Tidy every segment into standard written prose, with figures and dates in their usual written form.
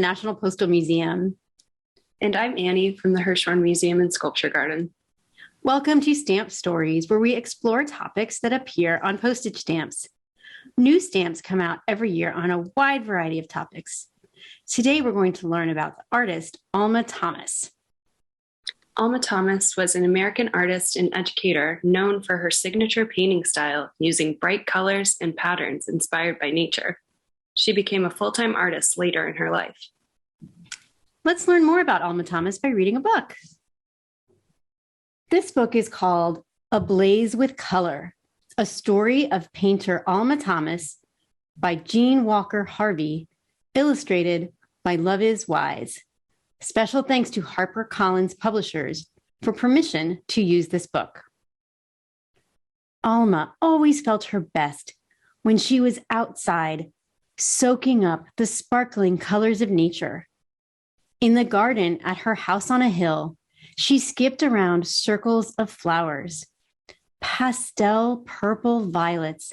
National Postal Museum. And I'm Annie from the Hirshhorn Museum and Sculpture Garden. Welcome to Stamp Stories, where we explore topics that appear on postage stamps. New stamps come out every year on a wide variety of topics. Today, we're going to learn about the artist Alma Thomas. Alma Thomas was an American artist and educator known for her signature painting style using bright colors and patterns inspired by nature. She became a full-time artist later in her life. Let's learn more about Alma Thomas by reading a book. This book is called Ablaze with Color, a story of painter Alma Thomas by Jean Walker Harvey, illustrated by Love Is Wise. Special thanks to HarperCollins Publishers for permission to use this book. Alma always felt her best when she was outside, soaking up the sparkling colors of nature. In the garden at her house on a hill, she skipped around circles of flowers, pastel purple violets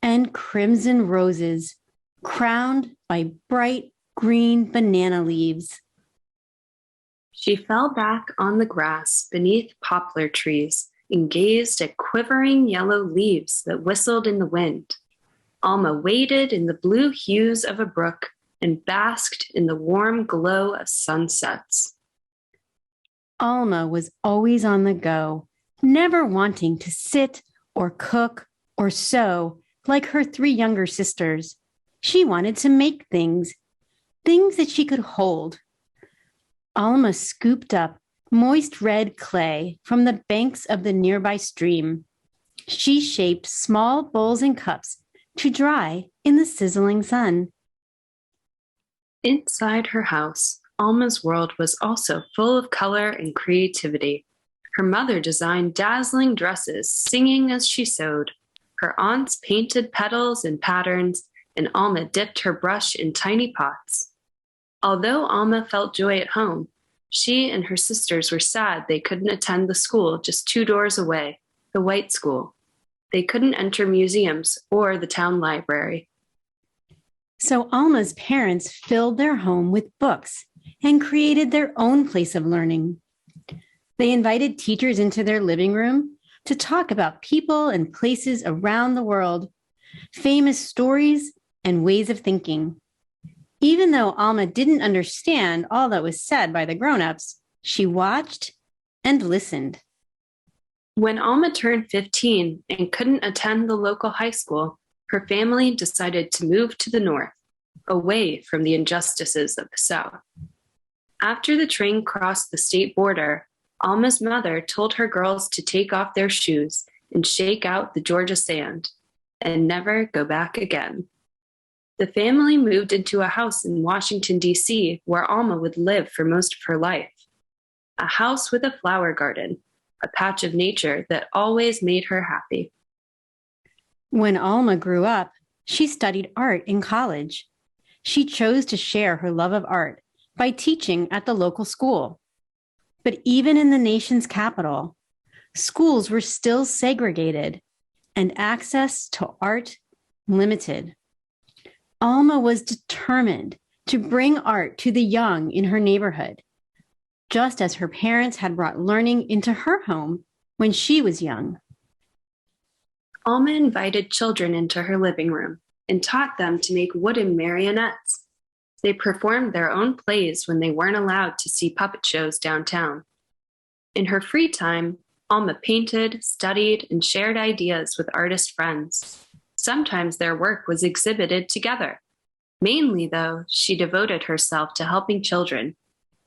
and crimson roses, crowned by bright green banana leaves. She fell back on the grass beneath poplar trees and gazed at quivering yellow leaves that whistled in the wind. Alma waded in the blue hues of a brook and basked in the warm glow of sunsets. Alma was always on the go, never wanting to sit or cook or sew like her three younger sisters. She wanted to make things that she could hold. Alma scooped up moist red clay from the banks of the nearby stream. She shaped small bowls and cups to dry in the sizzling sun. Inside her house, Alma's world was also full of color and creativity. Her mother designed dazzling dresses, singing as she sewed. Her aunts painted petals and patterns, and Alma dipped her brush in tiny pots. Although Alma felt joy at home, she and her sisters were sad they couldn't attend the school just 2 doors away, the White School. They couldn't enter museums or the town library. So Alma's parents filled their home with books and created their own place of learning. They invited teachers into their living room to talk about people and places around the world, famous stories and ways of thinking. Even though Alma didn't understand all that was said by the grown-ups, she watched and listened. When Alma turned 15 and couldn't attend the local high school, her family decided to move to the north, away from the injustices of the South. After the train crossed the state border, Alma's mother told her girls to take off their shoes and shake out the Georgia sand and never go back again. The family moved into a house in Washington, D.C., where Alma would live for most of her life. A house with a flower garden, a patch of nature that always made her happy. When Alma grew up, she studied art in college. She chose to share her love of art by teaching at the local school. But even in the nation's capital, schools were still segregated and access to art limited. Alma was determined to bring art to the young in her neighborhood, just as her parents had brought learning into her home when she was young. Alma invited children into her living room and taught them to make wooden marionettes. They performed their own plays when they weren't allowed to see puppet shows downtown. In her free time, Alma painted, studied, and shared ideas with artist friends. Sometimes their work was exhibited together. Mainly, though, she devoted herself to helping children,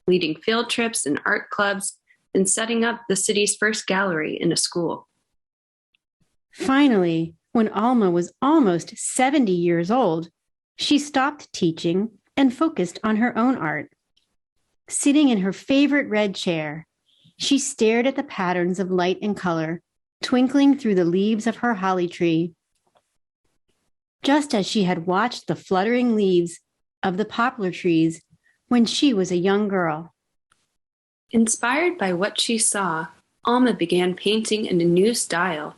leading field trips and art clubs, and setting up the city's first gallery in a school. Finally, when Alma was almost 70 years old, she stopped teaching and focused on her own art. Sitting in her favorite red chair, she stared at the patterns of light and color twinkling through the leaves of her holly tree. Just as she had watched the fluttering leaves of the poplar trees when she was a young girl. Inspired by what she saw, Alma began painting in a new style.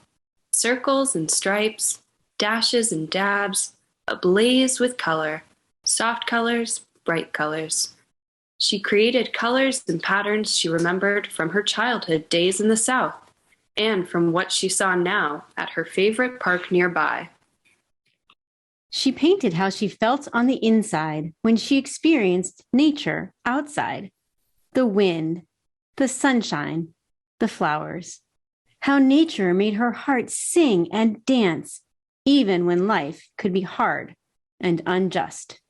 Circles and stripes, dashes and dabs, ablaze with color, soft colors, bright colors. She created colors and patterns she remembered from her childhood days in the South and from what she saw now at her favorite park nearby. She painted how she felt on the inside when she experienced nature outside. The wind, the sunshine, the flowers. How nature made her heart sing and dance, even when life could be hard and unjust.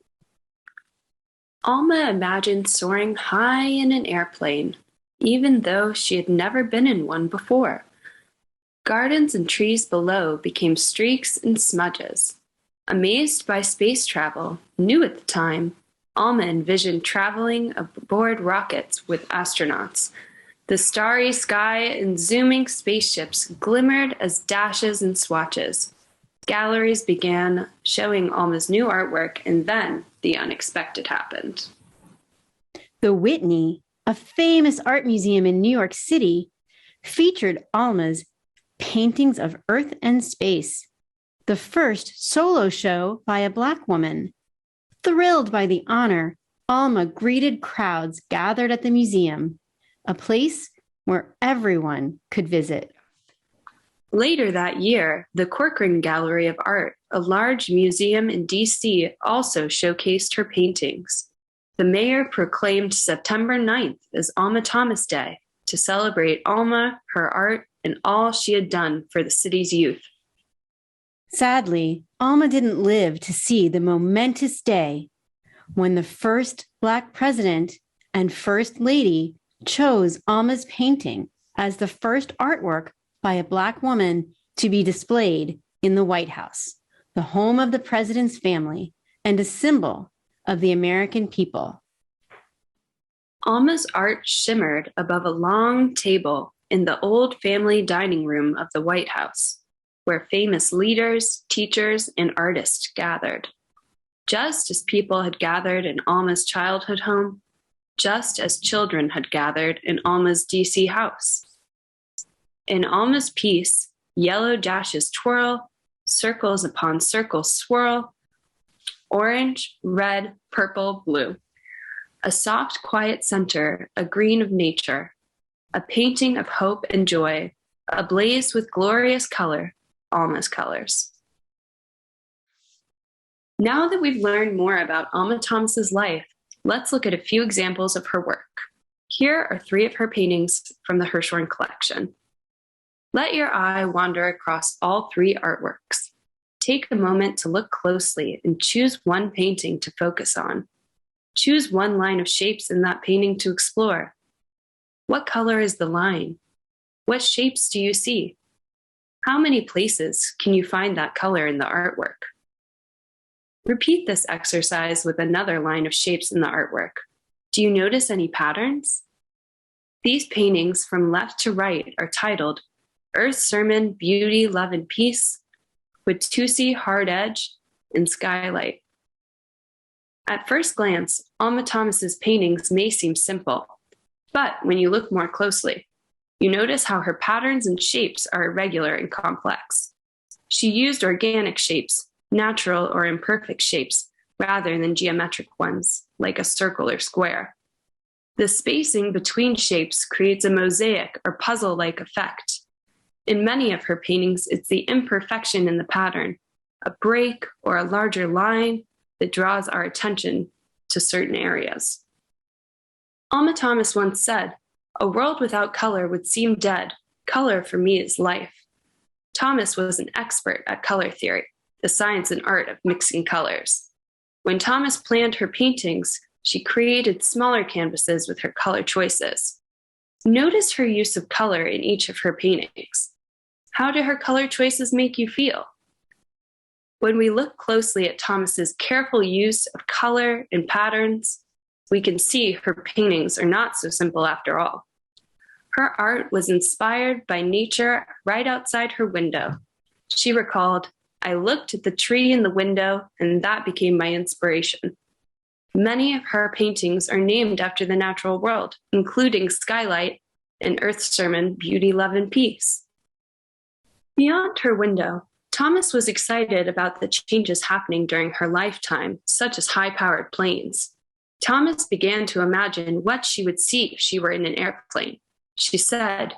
Alma imagined soaring high in an airplane, even though she had never been in one before. Gardens and trees below became streaks and smudges. Amazed by space travel, new at the time, Alma envisioned traveling aboard rockets with astronauts. The starry sky and zooming spaceships glimmered as dashes and swatches. Galleries began showing Alma's new artwork, and then the unexpected happened. The Whitney, a famous art museum in New York City, featured Alma's paintings of Earth and space, the first solo show by a Black woman. Thrilled by the honor, Alma greeted crowds gathered at the museum, a place where everyone could visit. Later that year, the Corcoran Gallery of Art, a large museum in D.C., also showcased her paintings. The mayor proclaimed September 9th as Alma Thomas Day to celebrate Alma, her art, and all she had done for the city's youth. Sadly, Alma didn't live to see the momentous day when the first Black president and First Lady chose Alma's painting as the first artwork by a Black woman to be displayed in the White House, the home of the president's family and a symbol of the American people. Alma's art shimmered above a long table in the old family dining room of the White House, where famous leaders, teachers, and artists gathered. Just as people had gathered in Alma's childhood home, just as children had gathered in Alma's DC house. In Alma's piece, yellow dashes twirl, circles upon circles swirl, orange, red, purple, blue. A soft, quiet center, a green of nature, a painting of hope and joy, ablaze with glorious color, Alma's colors. Now that we've learned more about Alma Thomas's life, let's look at a few examples of her work. Here are 3 of her paintings from the Hirshhorn collection. Let your eye wander across all 3 artworks. Take a moment to look closely and choose one painting to focus on. Choose one line of shapes in that painting to explore. What color is the line? What shapes do you see? How many places can you find that color in the artwork? Repeat this exercise with another line of shapes in the artwork. Do you notice any patterns? These paintings from left to right are titled Earth Sermon, Beauty, Love, and Peace, Watusi, Hard Edge, and Skylight. At first glance, Alma Thomas's paintings may seem simple, but when you look more closely, you notice how her patterns and shapes are irregular and complex. She used organic shapes, natural or imperfect shapes, rather than geometric ones, like a circle or square. The spacing between shapes creates a mosaic or puzzle-like effect. In many of her paintings, it's the imperfection in the pattern, a break or a larger line that draws our attention to certain areas. Alma Thomas once said, "A world without color would seem dead. Color for me is life." Thomas was an expert at color theory, the science and art of mixing colors. When Thomas planned her paintings, she created smaller canvases with her color choices. Notice her use of color in each of her paintings. How do her color choices make you feel? When we look closely at Thomas's careful use of color and patterns, we can see her paintings are not so simple after all. Her art was inspired by nature right outside her window. She recalled, "I looked at the tree in the window, and that became my inspiration." Many of her paintings are named after the natural world, including Skylight and Earth Sermon, Beauty, Love, and Peace. Beyond her window, Thomas was excited about the changes happening during her lifetime, such as high-powered planes. Thomas began to imagine what she would see if she were in an airplane. She said,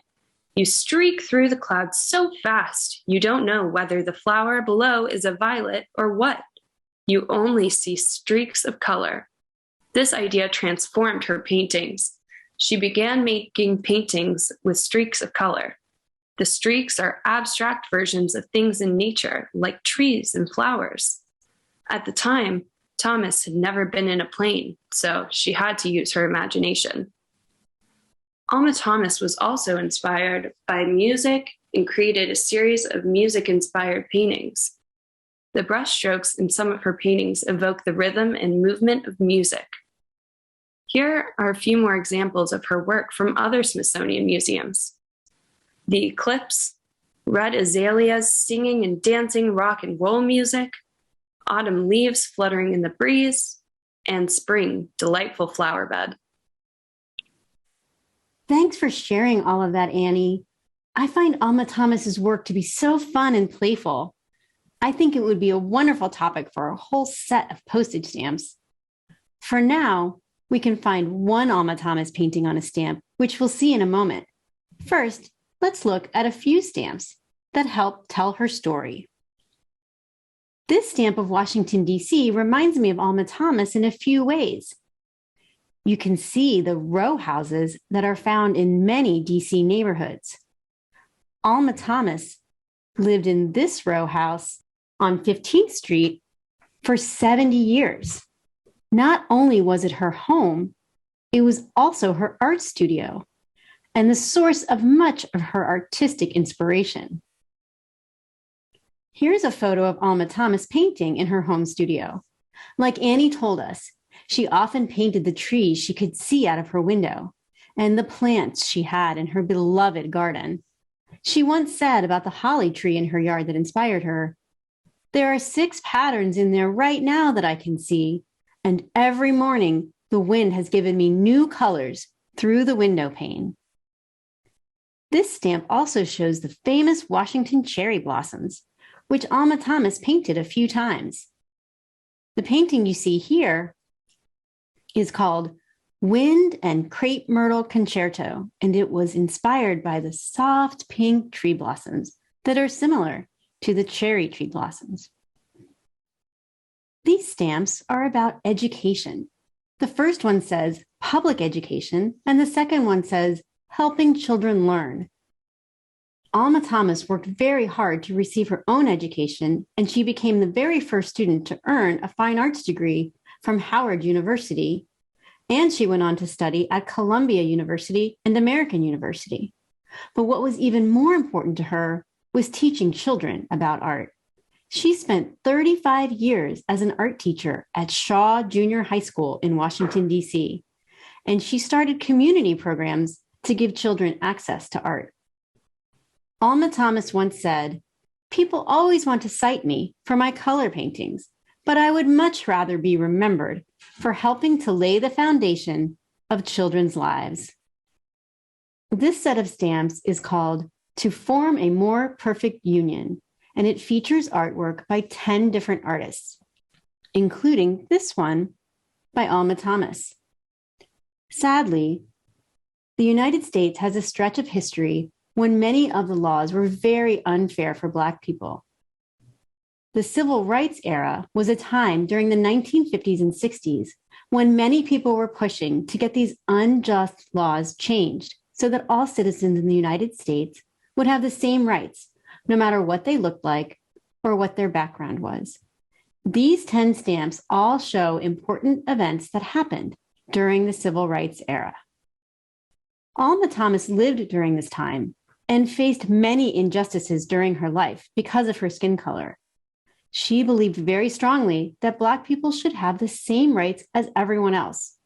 "You streak through the clouds so fast, you don't know whether the flower below is a violet or what. You only see streaks of color." This idea transformed her paintings. She began making paintings with streaks of color. The streaks are abstract versions of things in nature, like trees and flowers. At the time, Thomas had never been in a plane, so she had to use her imagination. Alma Thomas was also inspired by music and created a series of music-inspired paintings. The brushstrokes in some of her paintings evoke the rhythm and movement of music. Here are a few more examples of her work from other Smithsonian museums. The eclipse, red azaleas singing and dancing rock and roll music, autumn leaves fluttering in the breeze, and spring, delightful flower bed. Thanks for sharing all of that, Annie. I find Alma Thomas's work to be so fun and playful. I think it would be a wonderful topic for a whole set of postage stamps. For now, we can find one Alma Thomas painting on a stamp, which we'll see in a moment. First, let's look at a few stamps that help tell her story. This stamp of Washington, D.C. reminds me of Alma Thomas in a few ways. You can see the row houses that are found in many D.C. neighborhoods. Alma Thomas lived in this row house on 15th Street for 70 years. Not only was it her home, it was also her art studio and the source of much of her artistic inspiration. Here's a photo of Alma Thomas painting in her home studio. Like Annie told us, she often painted the trees she could see out of her window and the plants she had in her beloved garden. She once said about the holly tree in her yard that inspired her, "There are 6 patterns in there right now that I can see, and every morning the wind has given me new colors through the window pane." This stamp also shows the famous Washington cherry blossoms, which Alma Thomas painted a few times. The painting you see here is called Wind and Crepe Myrtle Concerto, and it was inspired by the soft pink tree blossoms that are similar to the cherry tree blossoms. These stamps are about education. The first one says public education, and the second one says helping children learn. Alma Thomas worked very hard to receive her own education, and she became the very first student to earn a fine arts degree from Howard University, and she went on to study at Columbia University and American University. But what was even more important to her was teaching children about art. She spent 35 years as an art teacher at Shaw Junior High School in Washington, D.C., and she started community programs to give children access to art. Alma Thomas once said, "People always want to cite me for my color paintings, but I would much rather be remembered for helping to lay the foundation of children's lives." This set of stamps is called To Form a More Perfect Union, and it features artwork by 10 different artists, including this one by Alma Thomas. Sadly, the United States has a stretch of history when many of the laws were very unfair for Black people. The Civil Rights era was a time during the 1950s and 60s when many people were pushing to get these unjust laws changed so that all citizens in the United States would have the same rights, no matter what they looked like or what their background was. These 10 stamps all show important events that happened during the Civil Rights era. Alma Thomas lived during this time and faced many injustices during her life because of her skin color. She believed very strongly that Black people should have the same rights as everyone else.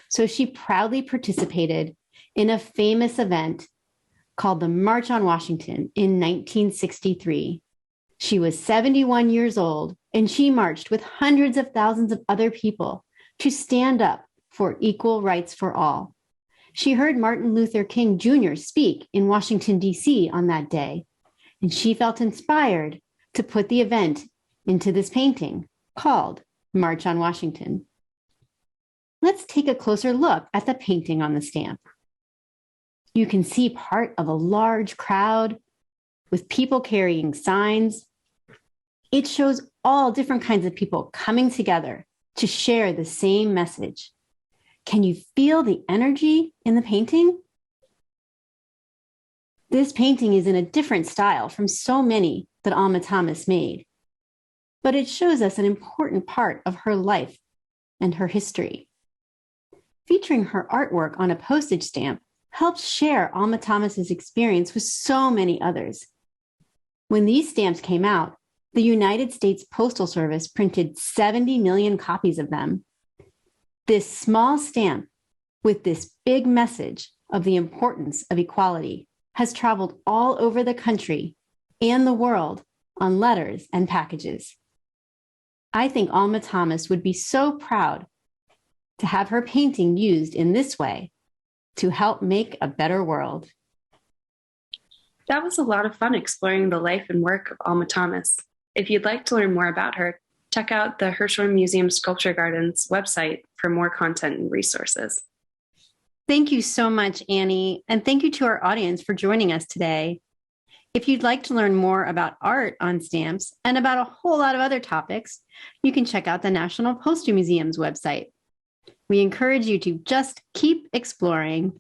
So she proudly participated in a famous event called the March on Washington in 1963. She was 71 years old, and she marched with hundreds of thousands of other people to stand up for equal rights for all. She heard Martin Luther King Jr. speak in Washington, D.C. on that day, and she felt inspired to put the event into this painting called March on Washington. let's take a closer look at the painting on the stamp. You can see part of a large crowd with people carrying signs. It shows all different kinds of people coming together to share the same message. Can you feel the energy in the painting? This painting is in a different style from so many that Alma Thomas made, but it shows us an important part of her life and her history. Featuring her artwork on a postage stamp helps share Alma Thomas's experience with so many others. When these stamps came out, the United States Postal Service printed 70 million copies of them. This small stamp with this big message of the importance of equality has traveled all over the country and the world on letters and packages. I think Alma Thomas would be so proud to have her painting used in this way to help make a better world. That was a lot of fun exploring the life and work of Alma Thomas. If you'd like to learn more about her, check out the Hirshhorn Museum Sculpture Garden's website for more content and resources. Thank you so much, Annie, and thank you to our audience for joining us today. If you'd like to learn more about art on stamps and about a whole lot of other topics, you can check out the National Postal Museum's website. We encourage you to just keep exploring